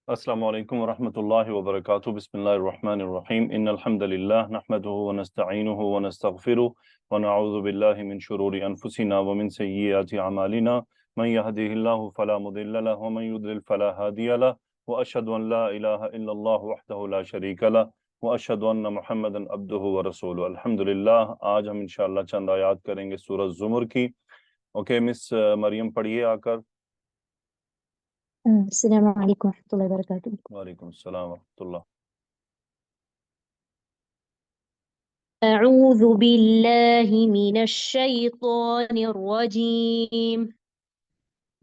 السلام علیکم ورحمۃ اللہ وبرکاتہ بسم اللہ الرحمن الرحیم ان الحمد للہ نحمده ونستعینه ونستغفره ونعوذ باللہ من شرور انفسنا ومن سیئات اعمالنا من يهده الله فلا مضل له ومن يضلل فلا هادي له واشهد ان لا الہ الا اللہ وحدہ لا شریک له واشهد ان محمدا عبدہ ورسولہ۔ الحمدللہ آج ہم انشاءاللہ چند آیات کریں گے سورہ زمر کی۔ اوکے مس مریم پڑھیے آ کر۔ السلام علیکم ورحمۃ اللہ وبرکاتہ۔ وعلیکم السلام ورحمۃ اللہ۔ اعوذ باللہ من الشیطان الرجیم،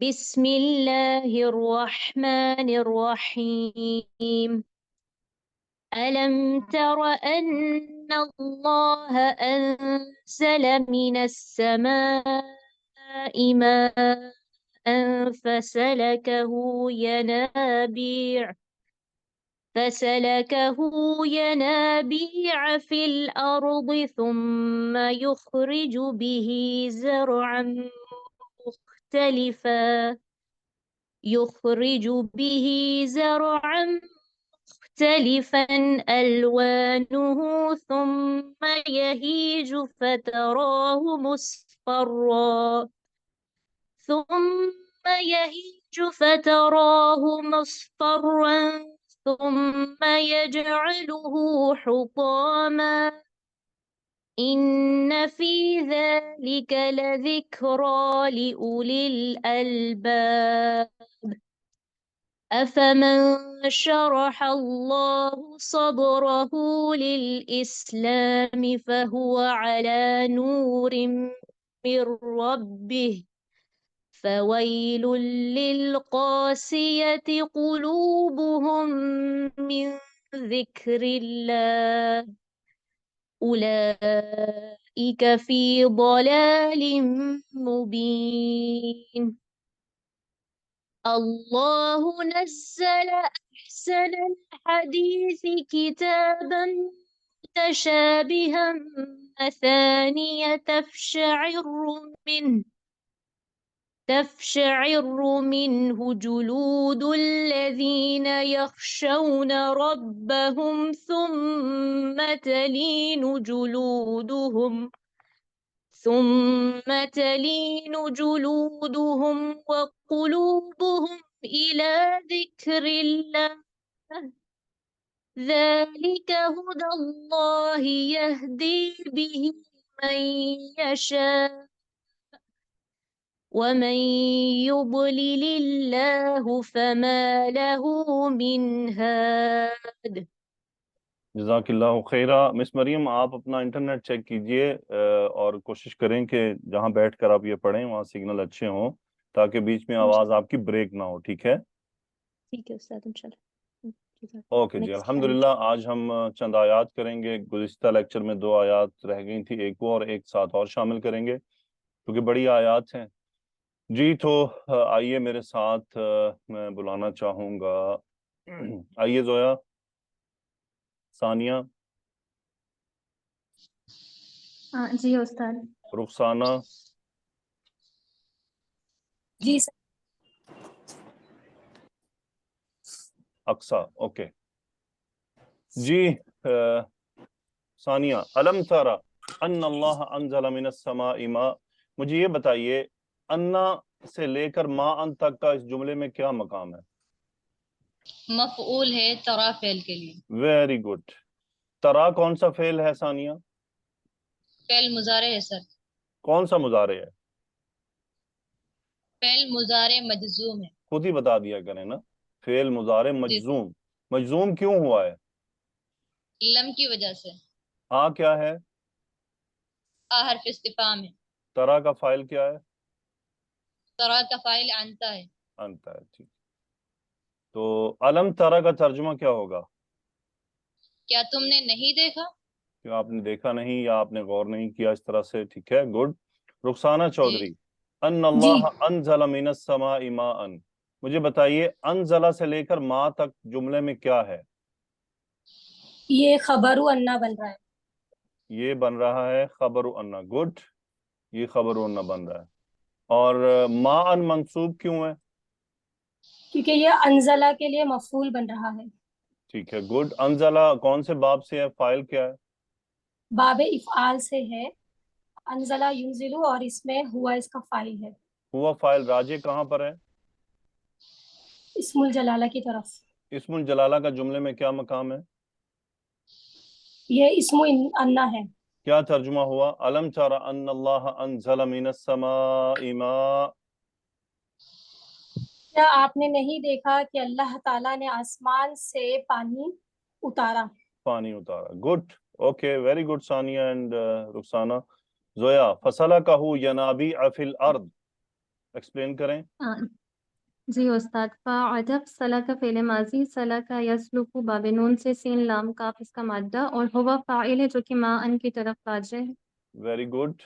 بسم اللہ الرحمن الرحیم۔ ألم تر أن الله أنزل من السماء ماء فسلكه ينابيع في الأرض ثم يخرج به زرعا مختلفا ألوانه ثم يهيج فتراه مصفرا ثم يجعله حطاما إن في ذلك لذكرى لأولي الألباب أفمن شرح الله صدره للإسلام فهو على نور من ربه فويل للقاسية قلوبهم من ذكر الله أولئك في ضلال مبين۔ الله نزل أحسن الحديث كتابا متشابها مثانية تقشعر منه جلود الذين يخشون ربهم ثم تلين جلودهم وقلوبهم إلى ذكر الله ذلك هدى الله يهدي به من يشاء ومن يضلل الله فما له من هاد۔ جزاک اللہ خیرہ۔ مس مریم آپ اپنا انٹرنیٹ چیک کیجئے اور کوشش کریں کہ جہاں بیٹھ کر آپ یہ پڑھیں وہاں سگنل اچھے ہوں تاکہ بیچ میں آواز آپ کی بریک نہ ہو، ٹھیک ہے؟ ٹھیک ہے استاد انشاءاللہ۔ اوکے جی، الحمدللہ آج ہم چند آیات کریں گے۔ گزشتہ لیکچر میں 2 آیات رہ گئی تھی، ایک وہ اور ایک ساتھ اور شامل کریں گے کیونکہ بڑی آیات ہیں جی۔ تو آئیے میرے ساتھ، میں بلانا چاہوں گا، آئیے زویا، ثانیہ، جی استاد۔ رخسانہ، جی سر۔ اقصا، اوکے جی۔ ثانیہ، الم ترى ان اللہ انزل من السماء ماء، مجھے یہ بتائیے انا سے لے کر ما ان تک کا اس جملے میں کیا مقام ہے؟ مفعول ہے ترا فعل کے لیے۔ Very good. ترا کون سا فعل ہے ثانیہ؟ فعل مضارع ہے سر۔ کون سا مضارع ہے؟ فعل مضارع مجزوم ہے۔ خود ہی بتا دیا کریں نا، فعل مضارع مجزوم۔ مجزوم کیوں ہوا ہے؟ لم کی وجہ سے۔ کیا ہے؟ حرف استفہام ہے۔ ترا کا فاعل کیا ہے؟ ترا کا فاعل انتا ہے۔ انتا ہے، ٹھیک۔ تو الم ترا کا ترجمہ کیا ہوگا؟ کیا تم نے نہیں دیکھا؟ کیا آپ نے دیکھا نہیں یا آپ نے غور نہیں کیا اس طرح سے، ٹھیک ہے، گڈ۔ رخسانہ چودھری، ان اللہ انزل من السماء ماء، مجھے بتائیے انزلہ سے لے کر ما تک جملے میں کیا ہے؟ یہ خبر انا بن رہا ہے۔ یہ بن رہا ہے خبر انا، گڈ، یہ خبر انا بن رہا ہے۔ اور ما ان منصوب کیوں ہے؟ کیونکہ یہ انزلہ کے لیے مفعول بن رہا ہے. ٹھیک ہے گڈ. انزلہ کون سے باب سے ہے؟ فائل کیا ہے؟ باب افعال سے ہے. انزلہ ینزلو اور اس میں ہوا اس کا فاعل ہے. ہوا فائل راجع کہاں پر ہے؟ اسم الجلالہ کی طرف. اسم الجلالہ کا جملے میں کیا مقام ہے؟ یہ اسم انا ہے. کیا ترجمہ ہوا؟ الم تر ان اللہ انزل من السماء ماء. کیا آپ نے نہیں دیکھا کہ اللہ تعالیٰ نے آسمان سے پانی اتارا؟ پانی اتارا. Good. Okay very good Sania and Rukhsana. Zoya فسلکہ ینابیع فی الارض، ایکسپلین کریں. جی استاد. فعجب سلک فعل ماضی، سلک یسلک باب نون سے، سین لام کاف اس کا مادہ، اور ہوا فاعل ہے جو کہ ما ان کی طرف راجع ویری گڈ.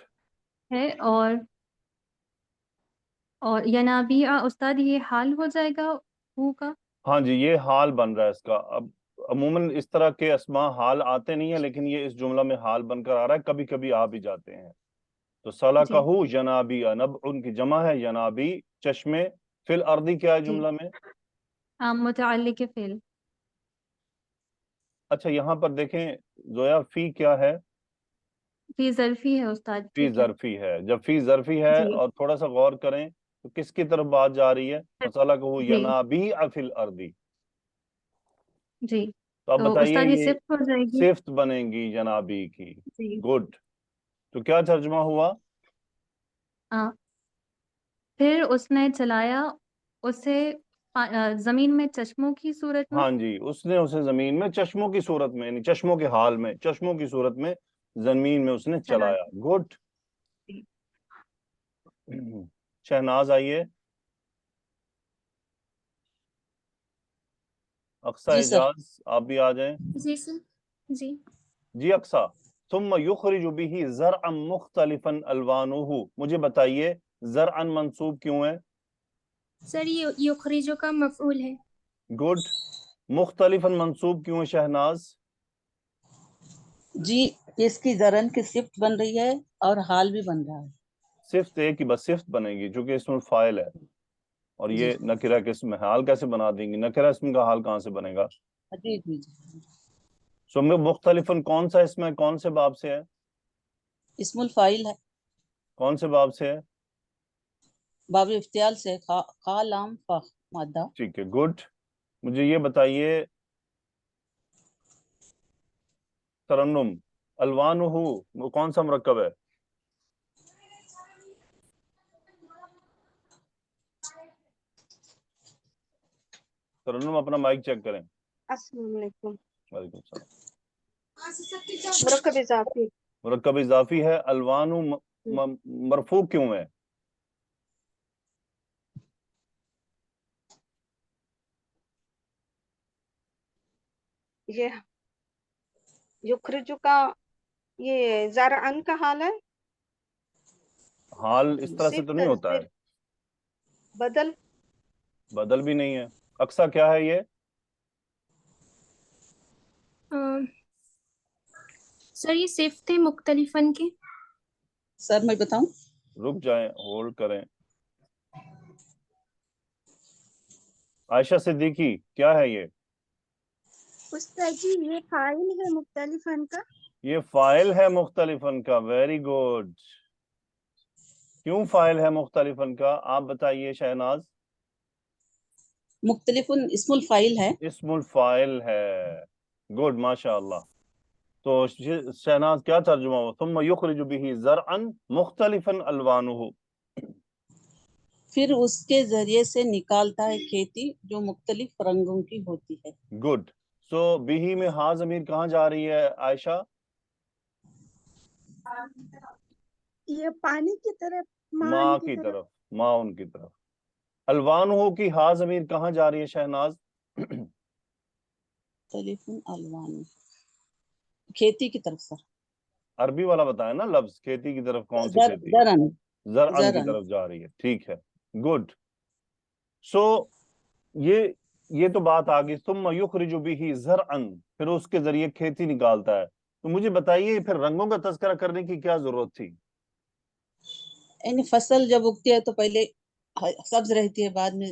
ہے. اور ینابیع استاد یہ حال ہو جائے گا ہو کا؟ ہاں جی یہ حال بن رہا ہے اس کا. اب عموماً اس طرح کے اسماء حال آتے نہیں ہیں، لیکن یہ اس جملہ میں حال بن کر آ رہا ہے، کبھی کبھی آ بھی جاتے ہیں. تو سلکہ ینابیع، نب ان کی جمع ہے، ینابیع چشمے. فی الارض کیا ہے جی جملہ میں؟ متعلق فعل. اچھا یہاں پر دیکھیں زویا، فی کیا ہے؟ فی ظرفی ہے استاد. فی ٹھیک ہے ظرفی ہے. جب فی ظرفی ہے جی اور تھوڑا سا غور کریں تو کس کی طرف بات جا رہی ہے؟ فسلکہ جی ینابیع فی الارض. جی. تو اب تو بتائیے استاد یہ یہ صفت ہو جائے گی. صفت بنے گی ینابیع کی. جی گڈ. تو کیا ترجمہ ہوا؟ پھر اس نے چلایا اسے زمین میں چشموں کی صورت میں. ہاں جی اس نے اسے زمین میں چشموں کی صورت میں، یعنی چشموں کے حال میں، چشموں کی صورت میں زمین میں اس نے چلایا. گڈ. جی. شہناز آئیے. اقصا جی سر. اعجاز آپ بھی آ جائیں. جی سر. جی جی اقصا. ثم یخرج به زرعا مختلفا الوانه، مجھے بتائیے زرعا منصوب کیوں ہے؟ سر یہ یخرجو کا مفعول ہے. گڈ. مختلفا منصوب کیوں ہے شہناز؟ جی اس کی زرن کی صفت بن رہی ہے اور حال بھی بن رہا ہے. صفت ایک ہی بس صفت بنے گی چونکہ اسم الفاعل ہے، اور جی یہ نکرہ کے اسم ہے. حال کیسے بنا دیں گی؟ نکرہ اسم کا حال کہاں سے بنے گا؟ جی جی جی. سو مختلفاً کون سا اسم ہے؟ کون سے باب سے ہے؟ اسم الفاعل ہے، کون سے باب سے ہے؟ باب افتعال سے. خا لام فا مادہ. ٹھیک ہے گڈ. مجھے یہ بتائیے ترنم الوانہ وہ کون سا مرکب ہے؟ ترنم اپنا مائک چیک کریں. السلام علیکم. وعلیکم السلام. مرکب اضافی. مرکب اضافی ہے. الوانہ مرفوع کیوں ہے؟ یہ یخرجو کا یہ زرعن کا حال ہے. حال اس طرح سے تو نہیں ہوتا ہے. بدل. بدل بھی نہیں ہے. اقصا کیا ہے یہ؟ سر یہ صفت ہے مختلفن کی. سر میں بتاؤں؟ رک جائیں ہولڈ کریں. عائشہ صدیقی کیا ہے یہ؟ استاد جی یہ فاعل ہے مختلفن کا. یہ فاعل ہے مختلفن کا. Very good. کیوں فاعل ہے مختلفن کا آپ بتائیے شہناز. مختلف اسم الفاعل ہے. اسم الفاعل ہے. گڈ ماشاء اللہ. تو شہناز کیا ترجمہ ہو؟ ثم یخرج به زرعا مختلفا الوانہ. پھر اس کے ذریعے سے نکالتا ہے کھیتی جو مختلف رنگوں کی ہوتی ہے. گڈ. سو بھی میں ہاں ضمیر کہاں جا رہی ہے عائشہ؟ یہ پانی کی طرف ماں کی طرف، ماں ان کی طرف. الوانہ کی ہاں ضمیر کہاں جا رہی ہے شہناز؟ مختلف الوان کھیتی کی طرف. سر عربی والا بتائیں نا لفظ. کھیتی کی طرف کون سی کھیتی؟ زرعن. زرعن کی زرعن. طرف جا رہی ہے. ٹھیک ہے گڈ. سو یہ تو بات آ گئی. ثم یخرج به زرعا، پھر اس کے ذریعے کھیتی نکالتا ہے. تو مجھے بتائیے پھر رنگوں کا تذکرہ کرنے کی کیا ضرورت تھی؟ یعنی فصل جب اگتی ہے تو پہلے سبز رہتی ہے، بعد میں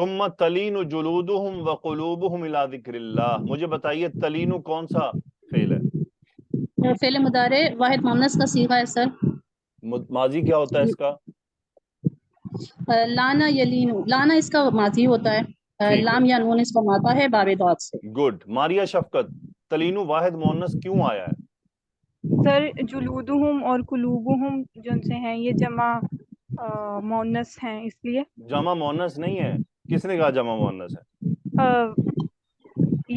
ثم تلین جلودہم وقلوبہم الی ذکر اللہ. مجھے بتائیے تلین کون سا فعل ہے؟ فعل مضارع واحد مؤنث کا صیغہ ہے سر. ماضی کیا ہوتا ہے اس کا؟ لانا یلینو، لانا اس کا ماضی ہوتا ہے، لام یا نون اس کا ماتا ہے باب ضاد سے. گڈ. ماریا شفقت، تلینو واحد مؤنث کیوں آیا ہے؟ سر جلودہم اور قلوبہم جن سے ہیں یہ جمع مؤنث ہیں اس لیے. جمع مؤنث نہیں ہے. کس نے کہا جمع مؤنث ہے؟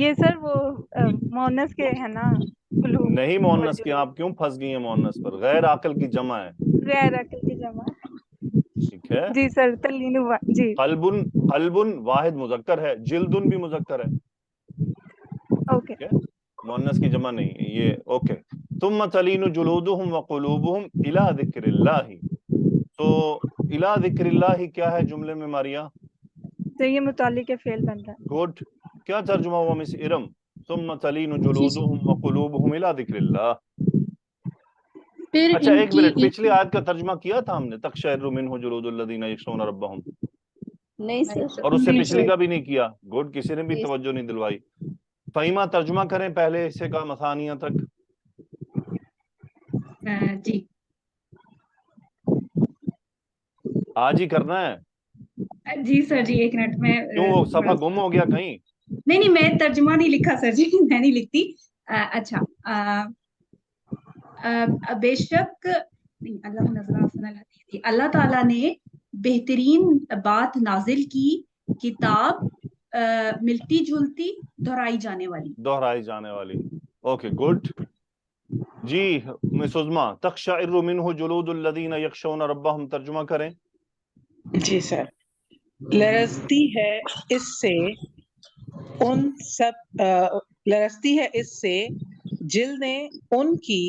یہ سر وہ مؤنث کے ہے نا قلوب. نہیں مؤنث کے. آپ کیوں پھنس گئی ہیں مؤنث پر؟ غیر عاقل کی جمع ہے. غیر عقل کی جمع. ٹھیک ہے جی سر. تلین جی. قلب واحد مذکر ہے، جلد بھی مذکر ہے. اوکے. مؤنث کی جمع نہیں یہ. اوکے. ثم تلین جلودہم وقلوبہم الی ذکر اللہ. تو الی ذکر اللہ کیا ہے جملے میں ماریا؟ تو یہ متعلق فعل بن رہا ہے. گڈ. کیا ترجمہ ہوا مس ارم؟ ثم تلین جلودہم وقلوبہم الی ذکر اللہ. اچھا ایک منٹ، پچھلی آیت کا ترجمہ کیا تھا ہم نے، تقشعر منہ جلود الذین یخشون ربہم. نہیں سر. اور اس سے پچھلی کا بھی نہیں کیا. گڈ. کسی نے بھی توجہ نہیں دلوائی. فہیمہ ترجمہ کریں پہلے حصے کا مثانیہ تک. جی آج ہی کرنا ہے. جی سر. جی ایک منٹ میں. کیوں صفحہ گم ہو گیا کہیں؟ نہیں میں ترجمہ نہیں لکھا سر جی. میں نہیں لکھتی. اچھا بے شک اللہ تعالیٰ نے بہترین بات نازل کی، کتاب ملتی جلتی دہرائی جانے والی. Okay good. جی مس عظمیٰ، تقشعر منہ جلود الذین یخشون ربہم ترجمہ کریں. جی سر. لرزتی ہے اس سے جلدیں ان کی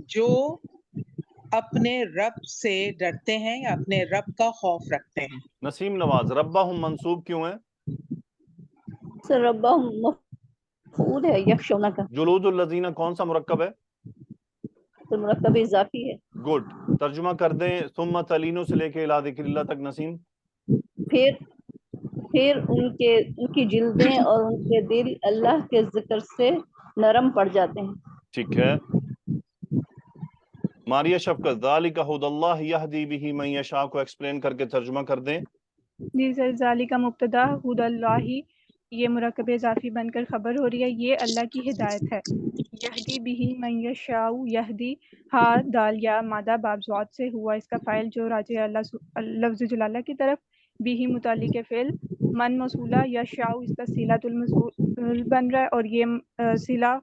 جو اپنے رب سے ڈرتے ہیں یا اپنے رب کا خوف رکھتے ہیں. نسیم نواز، ربہم منصوب کیوں ہے؟ سر ربہم مفعول ہے یخشون کا. جلود الذین کون سا مرکب ہے؟ تو مرکب اضافی ہے. گڈ. ترجمہ کر دیں ثم تلینو سے لے کے الی ذکر اللہ تک. نسیم. پھر ان کی جلدیں اور ان کے دل اللہ کے ذکر سے نرم پڑ جاتے ہیں. ٹھیک ہے. ماریا شفقت، ذالک ھدی اللہ یہدی بہ من یشاء کو ایکسپلین کر کے ترجمہ کر دیں. جی سر. ذالک مبتدا، ھدی اللہ یہ مرکب اضافی بن کر خبر ہو رہی ہے. یہ اللہ کی ہدایت ہے. یہدی بہ من یشاء، یہدی ہا دال یا مادہ باب ذات سے، ہوا اس کا فاعل جو راجع اللہ لفظ جلالہ کی طرف، بھی متعلق فعل، من موصولہ، یشاء اس کا صلۃ الموصول بن رہا ہے، اور یہ صلہ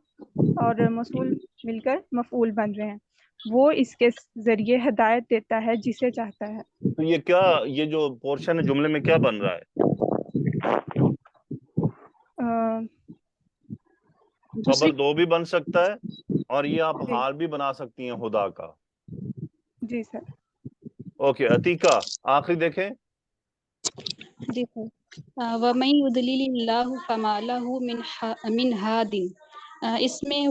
اور موصول مل کر مفعول بن رہے ہیں. وہ اس کے ذریعے ہدایت دیتا ہے جسے چاہتا ہے. تو یہ جو پورشن ہے جملے میں کیا بن رہا ہے؟ خبر دو بھی بن سکتا ہے اور یہ آپ حال بھی بنا سکتی ہیں خدا کا. جی سر. اوکے. عتیقہ آخری دیکھیں. جی سر. وَمَن يُضْلِلِ اللَّهُ فَمَا لَهُ مِنْ هَادٍ. اس میں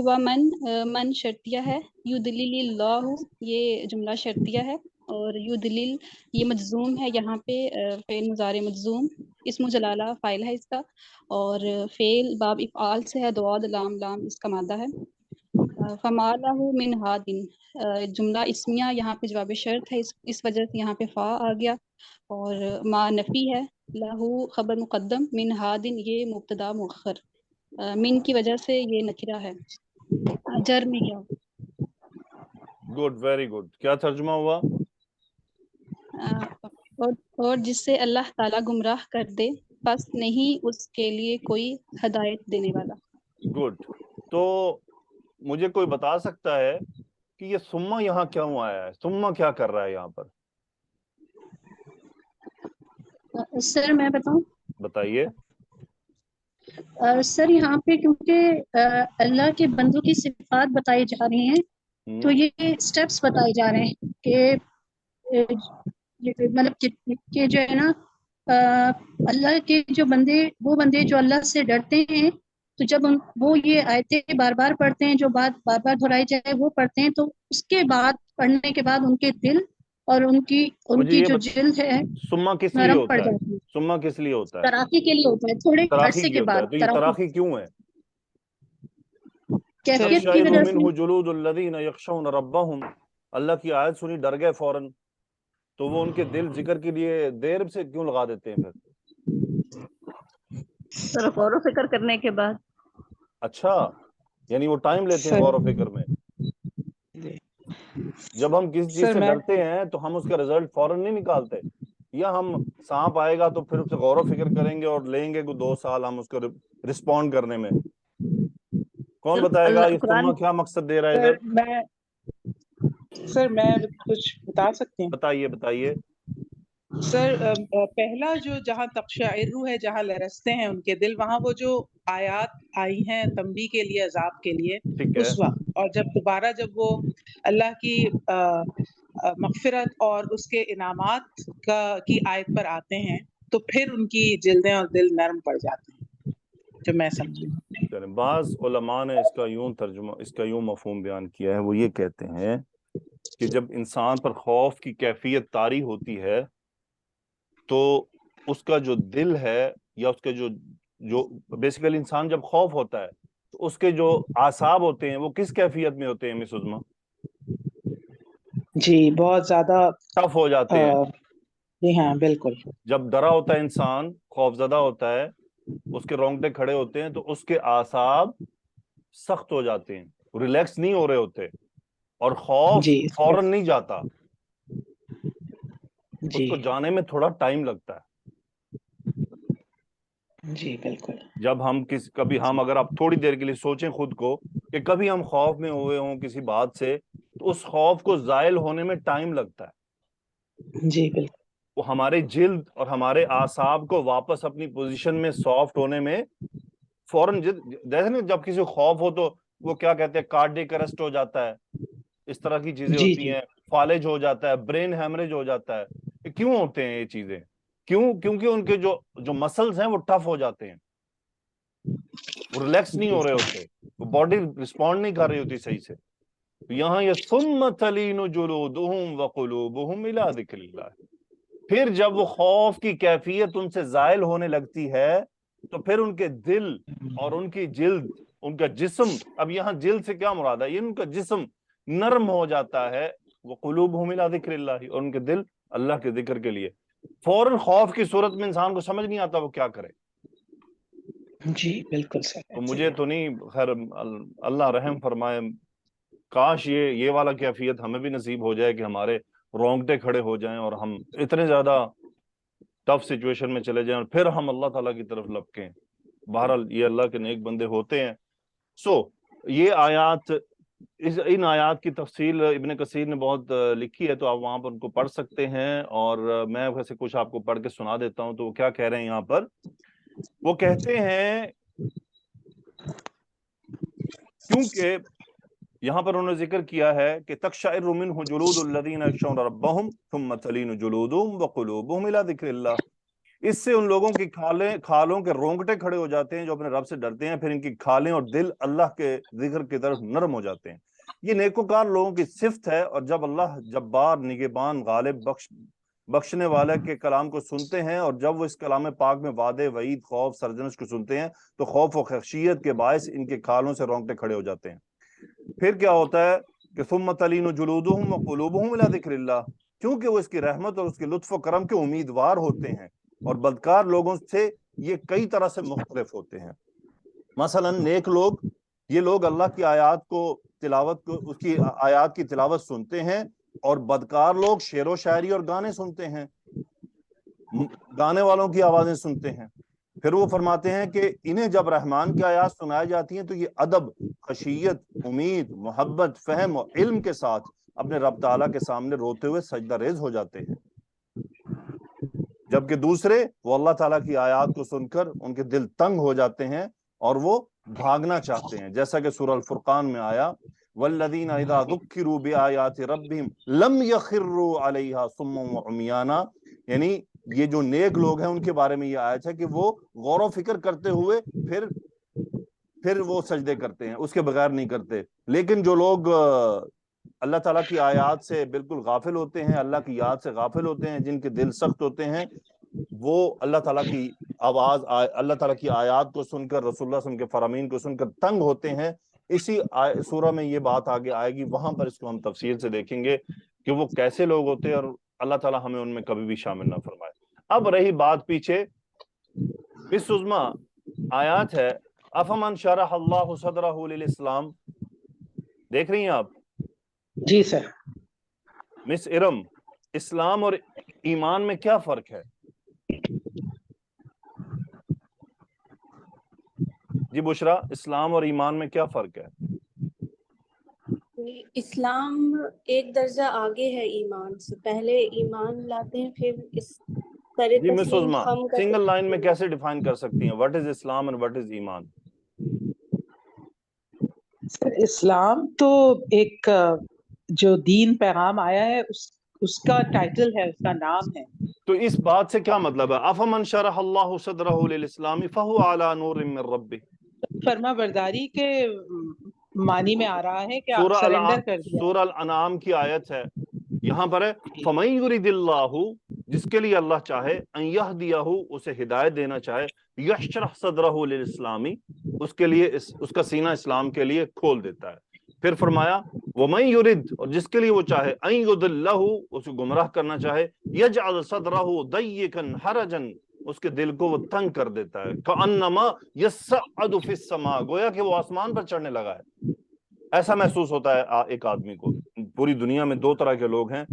من شرطیہ ہے، یُضْلِلِ اللَّهُ یہ جملہ شرطیہ ہے، اور یُضْلِل یہ مجزوم ہے. یہاں پہ فعل مضارع مجزوم، اسم جلالہ فاعل ہے اس کا، اور فعل باب افعال سے ہے، دواد لام اس کا مادہ ہے. فما لہ من ہادٍ جملہ اسمیہ یہاں پہ جواب شرط ہے، اس وجہ سے یہاں پہ فا آ گیا، اور ما نفی ہے، لہو خبر مقدم، من ہادٍ یہ مبتدا مؤخر، من کی وجہ سے یہ نکرہ ہے، جر میں کیا. گڈ. Very good. کیا ترجمہ ہوا؟ اور جس سے اللہ تعالیٰ گمراہ کر دے پس نہیں اس کے لیے کوئی ہدایت دینے والا. گڈ. تو مجھے کوئی بتا سکتا ہے کہ یہ ثم یہاں کیوں آیا ہے؟ ثم کیا کر رہا ہے یہاں پر؟ سر میں بتاؤں؟ بتائیے. سر یہاں پہ کیونکہ اللہ کے بندوں کی صفات بتائی جا رہی ہیں، تو یہ سٹیپس بتائے جا رہے ہیں کہ مطلب کہ جو ہے نا اللہ کے جو وہ بندے جو اللہ سے ڈرتے ہیں، تو جب وہ یہ آیتیں بار بار پڑھتے ہیں، جو بات بار بار دہرائی جائے وہ پڑھتے ہیں، تو اس کے بعد پڑھنے کے بعد ان کے دل اور ان کی مجھے یہ جو جلد ہے سما کس لیے نرم پڑ ہوتا ہے؟ جاتی ہے، سما کس لیے ہوتا ہے؟ تراخی کے لیے ہوتا ہے، تھوڑے تراخی عرصے کی کے ہوتا ہے. بعد تو یہ تراخی کیوں ہے؟ کیفیت کی تقشعر وجہ سے. منہ جلود الذین یخشون ربہم، اللہ کی آیت سنی ڈر گئے فوراً، تو وہ ان کے دل ذکر کے لیے دیر سے کیوں لگا دیتے ہیں پھر؟ سر غور و فکر کرنے کے بعد. اچھا، یعنی وہ ٹائم لیتے ہیں غور و فکر میں. جب ہم کسی چیز سے ڈرتے ہیں تو ہم اس کا رزلٹ فوراً نہیں نکالتے، یا ہم سانپ آئے گا تو پھر اس سے غور و فکر کریں گے اور لیں گے 2 سال ہم اس کو رسپونڈ کرنے میں. کون بتائے گا یہ سما کیا مقصد دے رہا ہے ادھر؟ سر میں کچھ بتا سکتی ہوں؟ بتائیے. سر پہلا جو جہاں تقشعر ہے، جہاں لرزتے ہیں ان کے دل، وہاں وہ جو آیات آئی ہیں تنبیہ کے لیے، عذاب کے لیے، اس وقت. اور جب دوبارہ جب وہ اللہ کی مغفرت اور اس کے انعامات کی آیت پر آتے ہیں تو پھر ان کی جلدیں اور دل نرم پڑ جاتے ہیں، جو میں سمجھی. بعض علماء نے اس کا یوں ترجمہ، اس کا یوں مفہوم بیان کیا ہے. وہ یہ کہتے ہیں کہ جب انسان پر خوف کی کیفیت طاری ہوتی ہے تو اس کا جو دل ہے، یا اس کے جو بیسیکلی انسان جب خوف ہوتا ہے تو اس کے جو اعصاب ہوتے ہیں وہ کس کیفیت میں ہوتے ہیں مس عظما؟ جی بہت زیادہ ٹف ہو جاتے ہیں. جی ہاں بالکل. جب ڈرا ہوتا ہے انسان، خوف زدہ ہوتا ہے، اس کے رونگٹے کھڑے ہوتے ہیں تو اس کے اعصاب سخت ہو جاتے ہیں، ریلیکس نہیں ہو رہے ہوتے، اور خوف فوراً نہیں جاتا، اس کو جانے میں تھوڑا ٹائم لگتا ہے. جی بالکل. جب ہم کبھی ہم اگر آپ تھوڑی دیر کے لیے سوچیں خود کو کہ کبھی ہم خوف میں ہوئے ہوں کسی بات سے، تو اس خوف کو زائل ہونے میں ٹائم لگتا ہے. جی بالکل. وہ ہمارے جلد اور ہمارے اعصاب کو واپس اپنی پوزیشن میں سافٹ ہونے میں فوراً، جیسے نا جب کسی کو خوف ہو تو وہ کیا کہتے ہیں، کارڈیک اریسٹ ہو جاتا ہے، اس طرح کی چیزیں ہوتی ہیں، فالج ہو جاتا ہے، برین ہیمریج ہو جاتا ہے. یہ کیوں ہوتے ہیں یہ چیزیں؟ کیونکہ ان کے جو مسلز ہیں وہ ٹف ہو جاتے ہیں، وہ ریلیکس نہیں ہو رہے ہوتے، وہ باڈی رسپونڈ نہیں کر رہی ہوتی صحیح سے. یہاں یہ ثم تلین جلودہم وقلوبہم الی ذکر اللہ، پھر جب وہ خوف کی کیفیت ان سے زائل ہونے لگتی ہے تو پھر ان کے دل اور ان کی جلد، ان کا جسم، اب یہاں جلد سے کیا مراد ہے، یہ ان کا جسم نرم ہو جاتا ہے. وقلوبہم الی ذکر اللہ، اور ان کے دل اللہ کے ذکر کے لیے. فوراً خوف کی صورت میں انسان کو سمجھ نہیں آتا وہ کیا کرے. جی بالکل سر. تو مجھے تو نہیں، خیر اللہ رحم فرمائے، کاش یہ والا کیفیت ہمیں بھی نصیب ہو جائے کہ ہمارے رونگٹے کھڑے ہو جائیں اور ہم اتنے زیادہ ٹف سچویشن میں چلے جائیں اور پھر ہم اللہ تعالیٰ کی طرف لپکیں. بہرحال یہ اللہ کے نیک بندے ہوتے ہیں. یہ آیات، ان آیات کی تفصیل ابن کثیر نے بہت لکھی ہے، تو آپ وہاں پر ان کو پڑھ سکتے ہیں. اور میں ویسے کچھ آپ کو پڑھ کے سنا دیتا ہوں. تو وہ کیا کہہ رہے ہیں یہاں پر؟ وہ کہتے ہیں کیونکہ یہاں پر انہوں نے ذکر کیا ہے کہ تقشعر منہ جلود الذین یخشون ربہم ثم تلین جلودہم وقلوبہم الی ذکر اللہ، اس سے ان لوگوں کی کھالوں کے رونگٹے کھڑے ہو جاتے ہیں جو اپنے رب سے ڈرتے ہیں، پھر ان کی کھالیں اور دل اللہ کے ذکر کی طرف نرم ہو جاتے ہیں. یہ نیکوکار لوگوں کی صفت ہے. اور جب اللہ جبار، نگہبان، غالب، بخشنے والے کے کلام کو سنتے ہیں، اور جب وہ اس کلام پاک میں وعدے، وعید، خوف، سرزنش کو سنتے ہیں، تو خوف و خشیت کے باعث ان کے کھالوں سے رونگٹے کھڑے ہو جاتے ہیں. پھر کیا ہوتا ہے کہ ثم تلین جلودہم وقلوبہم الی ذکر اللہ، کیونکہ وہ اس کی رحمت اور اس کے لطف و کرم کے امیدوار ہوتے ہیں. اور بدکار لوگوں سے یہ کئی طرح سے مختلف ہوتے ہیں. مثلا نیک لوگ، یہ لوگ اللہ کی آیات کو اس کی آیات کی تلاوت سنتے ہیں، اور بدکار لوگ شعر و شاعری اور گانے سنتے ہیں، گانے والوں کی آوازیں سنتے ہیں. پھر وہ فرماتے ہیں کہ انہیں جب رحمان کی آیات سنائی جاتی ہیں تو یہ ادب، خشیت، امید، محبت، فہم اور علم کے ساتھ اپنے رب تعالیٰ کے سامنے روتے ہوئے سجدہ ریز ہو جاتے ہیں. جبکہ دوسرے، وہ اللہ تعالیٰ کی آیات کو سن کر ان کے دل تنگ ہو جاتے ہیں اور وہ بھاگنا چاہتے ہیں، جیسا کہ سورہ الفرقان میں آیا وَالَّذِينَ إِذَا ذُكِّرُوا بِآيَاتِ رَبِّهِمْ لَمْ يَخِرُّوا عَلَيْهَا صُمًّا وَعُمْيَانًا، یعنی یہ جو نیک لوگ ہیں ان کے بارے میں یہ آیت ہے کہ وہ غور و فکر کرتے ہوئے پھر وہ سجدے کرتے ہیں، اس کے بغیر نہیں کرتے. لیکن جو لوگ اللہ تعالیٰ کی آیات سے بالکل غافل ہوتے ہیں، اللہ کی یاد سے غافل ہوتے ہیں، جن کے دل سخت ہوتے ہیں، وہ اللہ تعالیٰ کی آواز، اللہ تعالیٰ کی آیات کو سن کر، رسول اللہ صلی اللہ علیہ وسلم کے فرامین کو سن کر تنگ ہوتے ہیں۔ اسی سورہ میں یہ بات آگے آئے گی، وہاں پر اس کو ہم تفصیل سے دیکھیں گے کہ وہ کیسے لوگ ہوتے ہیں، اور اللہ تعالیٰ ہمیں ان میں کبھی بھی شامل نہ فرمائے۔ اب رہی بات پیچھے، مس عظمیٰ آیات ہے افمن شرح اللہ صدرہ للاسلام، دیکھ رہی ہیں آپ؟ جی سر۔ مس ارم، اسلام اور ایمان میں کیا فرق ہے؟ جی بشرا، اسلام اور ایمان میں کیا فرق ہے؟ اسلام ایک درجہ آگے ہے ایمان سے، پہلے ایمان لاتے ہیں پھر اس طرح جی مس تسلیم عظمیٰ، خم کا سنگل لائن میں کیسے ڈیفائن کر سکتی ہیں واٹ از اسلام اور واٹ از ایمان؟ سر اسلام تو ایک جو دین پیغام آیا ہے اس کا ٹائٹل ہے، اس کا نام ہے۔ تو اس بات سے کیا مطلب ہے؟ افمن شرح اللہ صدرہ للاسلام فہو علی نور من ربہ، فرما برداری کے معنی میں آ رہا ہے کہ آپ سرنڈر کر دیا۔ سورہ الانعام کی آیت ہے، یہاں پر ہے فَمَن يُرِدِ اللَّهُ، جس کے لیے اللہ چاہے، ان يهديه، اسے ہدایت دینا چاہے، یشرح صدرہ للاسلامی، اس کے لیے اس کا سینہ اسلام کے لیے کھول دیتا ہے۔ پھر فرمایا وَمَن يُرِد، اور جس کے لیے وہ چاہے، ان يُضِلَّهُ، اسے گمراہ کرنا چاہے، يَجْعَلْ صَدْرَهُ ضَيِّقًا حَرَجًا، اس کے دل کو وہ تنگ کر دیتا ہے، كَأَنَّمَا يَصَّعَّدُ فِي السَّمَاء، گویا کہ وہ آسمان پر چڑھنے لگا ہے۔ ایسا محسوس ہوتا ہے ایک آدمی کو۔ پوری دنیا میں دو طرح کے لوگ ہیں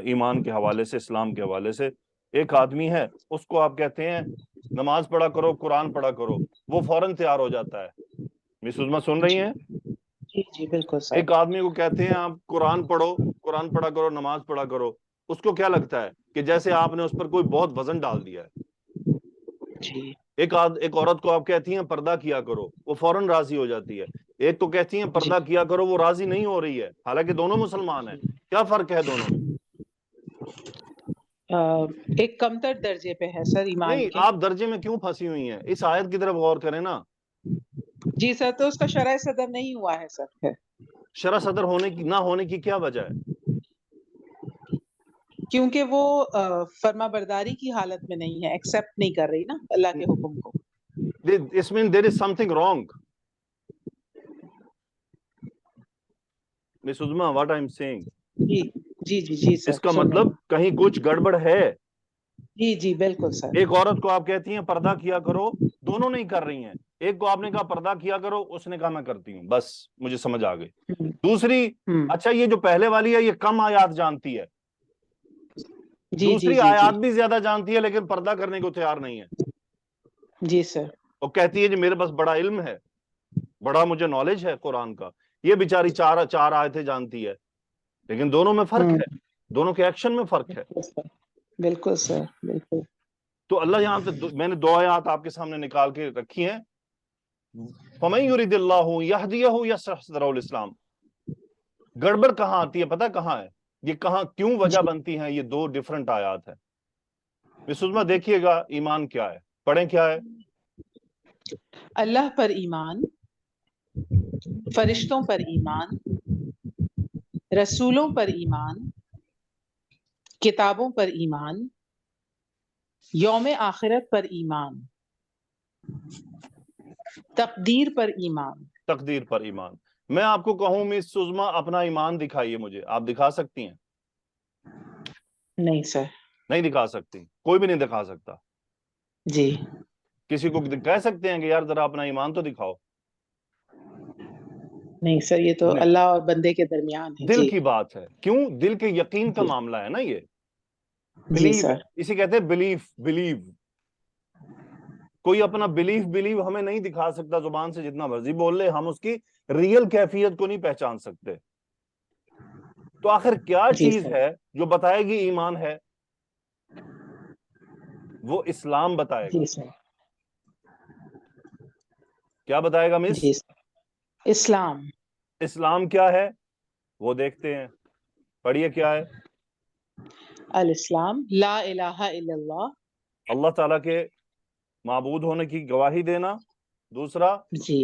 ایمان کے حوالے سے، اسلام کے حوالے سے۔ ایک آدمی ہے، اس کو آپ کہتے ہیں نماز پڑھا کرو، قرآن پڑھا کرو، وہ فوراً تیار ہو جاتا ہے۔ مس عظمیٰ سن رہی ہیں؟ جی جی بالکل سر۔ ایک آدمی کو کہتے ہیں آپ قرآن پڑھو، قرآن پڑھا کرو، نماز پڑھا کرو، اس کو کیا لگتا ہے کہ جیسے آپ نے اس پر کوئی بہت وزن ڈال دیا ہے۔ جی۔ ایک عورت کو آپ کہتی ہیں پردہ کیا کرو، وہ فوراً راضی ہو جاتی ہے۔ ایک تو کہتی ہیں پردہ کیا کرو، وہ راضی نہیں ہو رہی ہے، حالانکہ دونوں مسلمان ہیں۔ کیا فرق ہے دونوں میں؟ ایک کمتر درجے پہ ہے سر ایمان نہیں، کے۔ آپ درجے میں کیوں پھنسی ہوئی ہیں؟ اس آیت کی طرف غور کریں نا۔ جی سر، تو اس کا شرح صدر نہیں ہوا ہے سر۔ شرح صدر ہونے کی نہ ہونے کی کیا وجہ ہے؟ کیونکہ وہ فرما برداری کی حالت میں نہیں ہے، ایکسپٹ نہیں کر رہی نا اللہ کے حکم کو۔ This means there is something wrong. Miss Uzma, what I'm saying. جی جی جی جی سر۔ اس کا مطلب کہیں کچھ گڑبڑ ہے۔ جی جی بالکل سر۔ ایک عورت کو آپ کہتی ہیں پردہ کیا کرو، دونوں نہیں کر رہی ہیں۔ ایک کو آپ نے کہا پردہ کیا کرو، اس نے کہا میں کرتی ہوں، بس مجھے سمجھ آ گئی۔ دوسری، اچھا یہ جو پہلے والی ہے یہ کم آیات جانتی ہے، دوسری آیات بھی زیادہ جانتی ہے لیکن پردہ کرنے کو تیار نہیں ہے۔ جی سر۔ وہ کہتی ہے جی میرے پاس بڑا علم ہے، بڑا مجھے نالج ہے قرآن کا، یہ بیچاری چار آیتیں جانتی ہے، لیکن دونوں میں فرق ہے، دونوں کے ایکشن میں فرق ہے۔ بالکل سر، بالکل۔ تو اللہ یہاں سے میں نے دو آیات آپ کے سامنے نکال کے رکھی ہیں، فَمَن يُرِدِ اللَّهُ يَهْدِيَهُ يَشْرَحْ صَدْرَهُ لِلْإِسْلَامِ۔ گڑبڑ کہاں آتی ہے پتہ کہاں ہے؟ یہ کہاں کیوں وجہ بنتی ہیں؟ یہ دو ڈیفرنٹ آیات ہیں۔ مس عظمیٰ دیکھیے گا ایمان کیا ہے، پڑھیں کیا ہے؟ اللہ پر ایمان، فرشتوں پر ایمان، رسولوں پر ایمان، کتابوں پر ایمان، یوم آخرت پر ایمان، تقدیر پر ایمان۔ تقدیر پر ایمان۔ میں آپ کو کہوں مس عظمیٰ اپنا ایمان دکھائیے مجھے، آپ دکھا سکتی ہیں؟ نہیں سر۔ نہیں دکھا سکتی، کوئی بھی نہیں دکھا سکتا۔ جی۔ کسی کو کہہ سکتے ہیں کہ یار ذرا اپنا ایمان تو دکھاؤ؟ نہیں سر، یہ تو اللہ اور بندے کے درمیان ہے۔ دل کی بات ہے، کیوں؟ دل کے یقین کا معاملہ ہے نا یہ۔ بلیو، اسی کہتے ہیں بلیو۔ کوئی اپنا بلیو ہمیں نہیں دکھا سکتا، زبان سے جتنا مرضی بول لے، ہم اس کی ریئل کیفیت کو نہیں پہچان سکتے۔ تو آخر کیا چیز ہے جو بتائے گی ایمان ہے؟ وہ اسلام بتائے گا۔ کیا بتائے گا مس؟ اسلام۔ اسلام کیا ہے وہ دیکھتے ہیں، پڑھیے کیا ہے؟ الاسلام لا الہ الا اللہ، اللہ تعالیٰ کے معبود ہونے کی گواہی دینا۔ دوسرا، جی،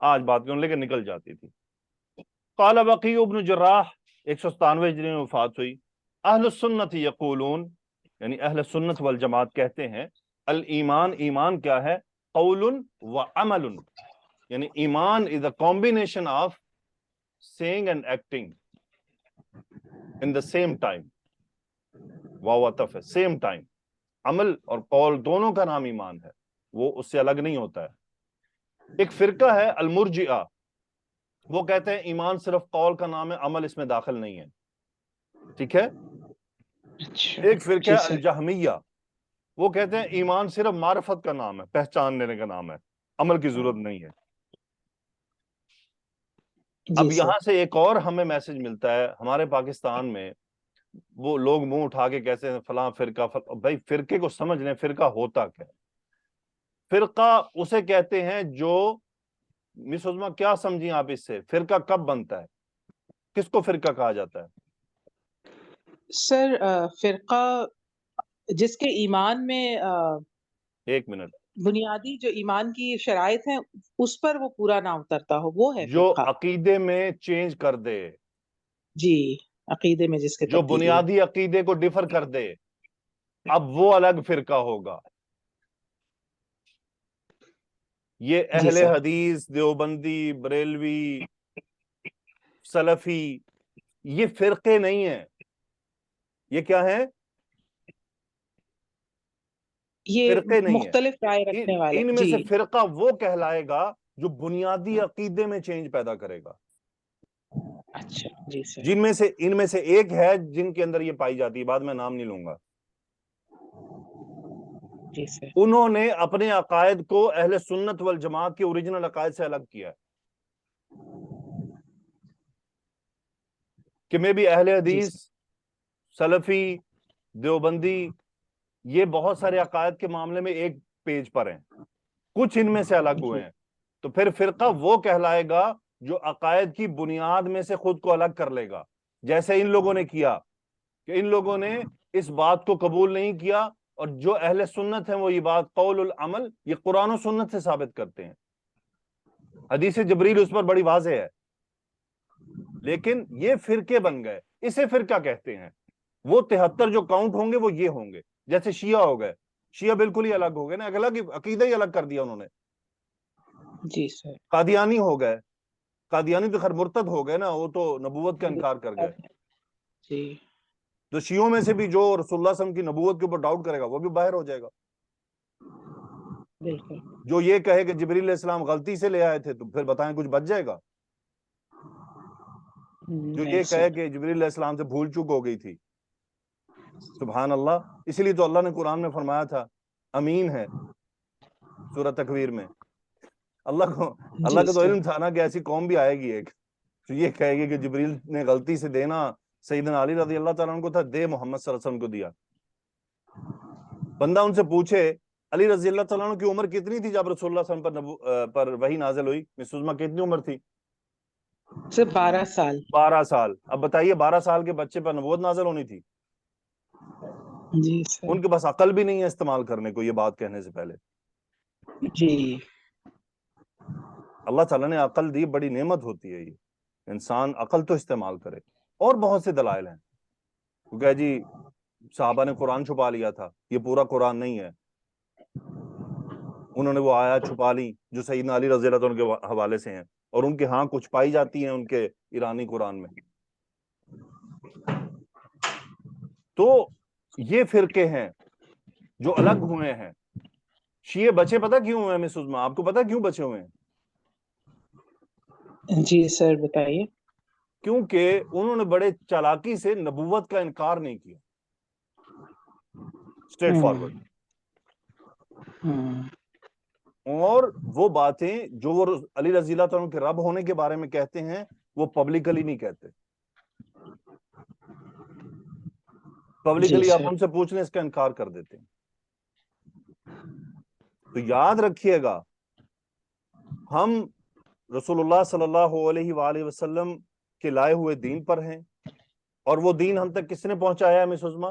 آج بات کروں لیکن نکل جاتی تھی. قال وقی ابن جراح 197 ہجری میں وفات ہوئی. اہل السنت یقولون یعنی اہل سنت والجماعت کہتے ہیں الایمان ایمان کیا ہے قول و عمل یعنی ایمان is a combination of saying and acting in the same time. واو عطف ہے same time. عمل اور قول دونوں کا نام ایمان ہے, وہ اس سے الگ نہیں ہوتا ہے. ایک فرقہ ہے المرجئہ, وہ کہتے ہیں ایمان صرف قول کا نام ہے, عمل اس میں داخل نہیں ہے. ٹھیک ہے. ایک فرقہ ہے الجہمیہ, وہ کہتے ہیں ایمان صرف معرفت کا نام ہے, پہچان لینے کا نام ہے, عمل کی ضرورت نہیں ہے. اب یہاں سے ایک اور ہمیں میسج ملتا ہے ہمارے پاکستان میں, وہ لوگ منہ اٹھا کے کہتے ہیں فلاں فرقہ بھائی فرقے کو سمجھ لیں فرقہ ہوتا کیا ہے. فرقہ اسے کہتے ہیں جو مس عظما کیا سمجھیں آپ اس سے, فرقہ کب بنتا ہے, کس کو فرقہ کہا جاتا ہے؟ سر فرقہ جس کے ایمان میں ایک منٹ بنیادی جو ایمان کی شرائط ہیں اس پر وہ پورا نہ اترتا ہو, وہ ہے جو فرقہ. عقیدے میں چینج کر دے, جی عقیدے میں جس کے جو بنیادی عقیدے کو ڈیفر کر دے, اب وہ الگ فرقہ ہوگا. یہ اہل حدیث, دیوبندی, بریلوی, سلفی, یہ فرقے نہیں ہیں. یہ کیا ہیں؟ یہ فرقے نہیں مختلف رائے رکھنے والے. ان میں سے فرقہ وہ کہلائے گا جو بنیادی عقیدے میں چینج پیدا کرے گا. اچھا جی سر. جن میں سے ان میں سے ایک ہے جن کے اندر یہ پائی جاتی ہے, بعد میں نام نہیں لوں گا. جی سر. انہوں نے اپنے عقائد کو اہل سنت والجماعت کے اوریجنل عقائد سے الگ کیا کہ میں بھی اہل حدیث, سلفی, دیوبندی, یہ بہت سارے عقائد کے معاملے میں ایک پیج پر ہیں, کچھ ان میں سے الگ ہوئے ہیں. تو پھر فرقہ وہ کہلائے گا جو عقائد کی بنیاد میں سے خود کو الگ کر لے گا, جیسے ان لوگوں نے کیا کہ ان لوگوں نے اس بات کو قبول نہیں کیا, اور جو اہل سنت ہیں وہ یہ بات قول العمل یہ قرآن و سنت سے ثابت کرتے ہیں. حدیث جبریل اس پر بڑی واضح ہے, لیکن یہ فرقے بن گئے, اسے فرقہ کہتے ہیں. وہ 73 جو کاؤنٹ ہوں گے وہ یہ ہوں گے, جیسے شیعہ ہو گئے, شیعہ بالکل ہی الگ ہو گئے نا, الگ عقیدہ ہی الگ کر دیا انہوں نے. جی سر. قادیانی ہو گئے, قادیانی تو خیر مرتد ہو گئے نا, وہ تو نبوت کا انکار کر گئے. جی. تو شیعوں میں سے بھی جو رسول اللہ صلی اللہ علیہ وسلم کی نبوت کے اوپر ڈاؤٹ کرے گا وہ بھی باہر ہو جائے گا. بالکل. جو یہ کہے کہ جبریل علیہ السلام غلطی سے لے آئے تھے تو پھر بتائیں کچھ بچ جائے گا؟ جو یہ کہے کہ جبریل علیہ السلام سے بھول چوک ہو گئی تھی, سبحان اللہ. اسی لیے تو اللہ نے قرآن میں فرمایا تھا امین ہے, سورہ تکویر میں. اللہ کا تو علم تھا نا کہ ایسی قوم بھی آئے گی ایک تو یہ کہے گی کہ جبریل نے غلطی سے دینا سیدنا علی رضی اللہ تعالیٰ عنہ کو تھا, دے محمد صلی اللہ علیہ وسلم کو دیا. بندہ ان سے پوچھے علی رضی اللہ تعالیٰ عنہ کی عمر کتنی تھی جب رسول اللہ صلی اللہ علیہ وسلم پر وحی نازل ہوئی؟ مس عظما کتنی عمر تھی؟ صرف 12 سال. 12 سال. اب بتائیے 12 سال کے بچے پر نبوت نازل ہونی تھی؟ جی سر. ان کے پاس عقل بھی نہیں ہے استعمال کرنے کو یہ بات کہنے سے پہلے. جی. اللہ تعالیٰ نے عقل دی, بڑی نعمت ہوتی ہے یہ, انسان عقل تو استعمال کرے. اور بہت سے دلائل ہیں, کیونکہ جی صحابہ نے قرآن چھپا لیا تھا, یہ پورا قرآن نہیں ہے. انہوں نے وہ آیات چھپا لی جو سیدنا علی رضی اللہ عنہ کے حوالے سے ہیں, اور ان کے ہاں کچھ پائی جاتی ہیں ان کے ایرانی قرآن میں. تو یہ فرقے ہیں جو الگ ہوئے ہیں. شیعہ بچے پتہ کیوں ہوئے ہیں مس عظما, آپ کو پتہ کیوں بچے ہوئے ہیں؟ جی سر بتائیے. کیونکہ انہوں نے بڑے چالاکی سے نبوت کا انکار نہیں کیا, اسٹریٹ فارورڈ. اور وہ باتیں جو وہ علی رضی اللہ عنہ کے رب ہونے کے بارے میں کہتے ہیں وہ پبلکلی نہیں کہتے. پبلکلی آپ ان سے پوچھ لیں اس کا انکار کر دیتے ہیں. تو یاد رکھیے گا ہم رسول اللہ صلی اللہ علیہ وآلہ وسلم کے لائے ہوئے دین پر ہیں, اور وہ دین ہم تک کس نے پہنچایا ہے مس عظما؟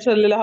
صلی اللہ